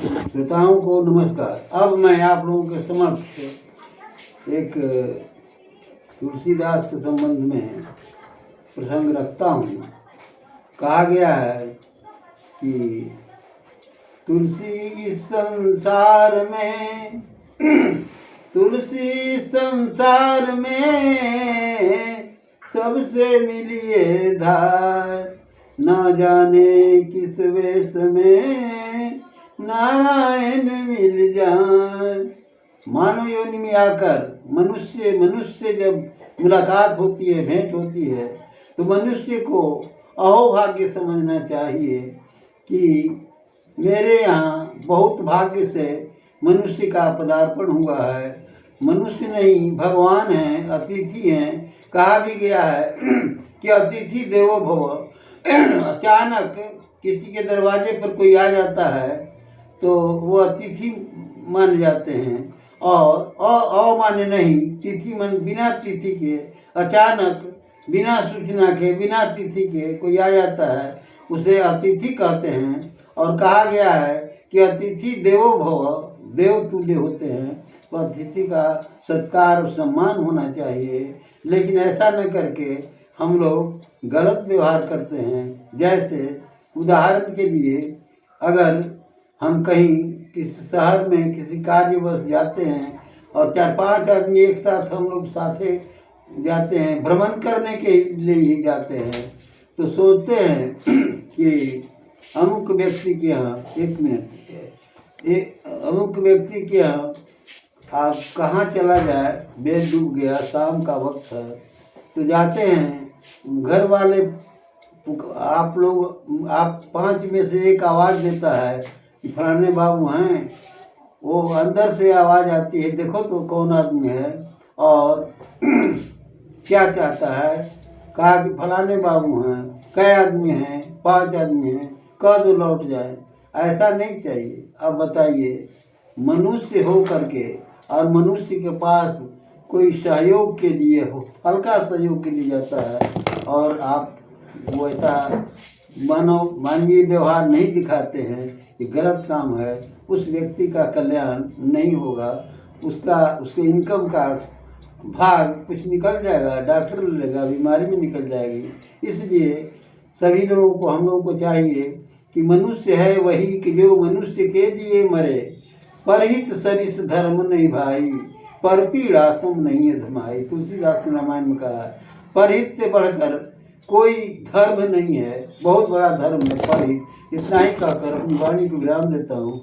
श्रोताओं को नमस्कार। अब मैं आप लोगों के समक्ष एक तुलसीदास के संबंध में प्रसंग रखता हूँ। कहा गया है कि तुलसी इस संसार में तुलसी संसार में सबसे मिलिए धार, ना जाने किस वेश में नारायण मिल जाए। मानव योनि में आकर मनुष्य जब मुलाकात होती है, भेंट होती है, तो मनुष्य को अहोभाग्य समझना चाहिए कि मेरे यहाँ बहुत भाग्य से मनुष्य का पदार्पण हुआ है। मनुष्य नहीं, भगवान हैं, अतिथि हैं। कहा भी गया है कि अतिथि देवो भव। अचानक किसी के दरवाजे पर कोई आ जाता है तो वो अतिथि मान जाते हैं, और अमान्य नहीं, तिथि मन बिना तिथि के, अचानक बिना सूचना के, बिना तिथि के कोई आ जाता है, उसे अतिथि कहते हैं। और कहा गया है कि अतिथि देवो भव, देव तुल्य होते हैं। तो अतिथि का सत्कार और सम्मान होना चाहिए, लेकिन ऐसा न करके हम लोग गलत व्यवहार करते हैं। जैसे उदाहरण के लिए, अगर हम कहीं किसी शहर में किसी कार्यवश जाते हैं और 4-5 आदमी एक साथ हम लोग साथे जाते हैं, भ्रमण करने के लिए ही जाते हैं, तो सोचते हैं कि अमुक व्यक्ति के यहाँ, अमुक व्यक्ति के यहाँ आप कहाँ चला जाए, बेद डूब गया, शाम का वक्त है, तो जाते हैं। घर वाले आप 5 में से एक आवाज़ देता है कि फलाने बाबू हैं। वो अंदर से आवाज़ आती है, देखो तो कौन आदमी है और क्या चाहता है। कहा कि फलाने बाबू हैं। कै आदमी हैं? 5 आदमी हैं। कह दो लौट जाए। ऐसा नहीं चाहिए। अब बताइए, मनुष्य हो करके और मनुष्य के पास कोई सहयोग के लिए हो, हल्का सहयोग के लिए जाता है, और आप वो ऐसा मानवीय व्यवहार नहीं दिखाते हैं, ये गलत काम है। उस व्यक्ति का कल्याण नहीं होगा, उसके इनकम का भाग कुछ निकल जाएगा, डॉक्टर लेगा, बीमारी में निकल जाएगी। इसलिए सभी लोगों को, हम लोगों को चाहिए कि मनुष्य है वही कि जो मनुष्य के लिए मरे, परहित सरिस धर्म नहीं भाई, पर पीड़ा सम नहीं अधमाई। तुलसीदास ने रामायण में कहा है, परहित से बढ़कर कोई धर्म नहीं है, बहुत बड़ा धर्म है परहित। इतना ही कहकर अपनी वाणी को विराम देता हूँ।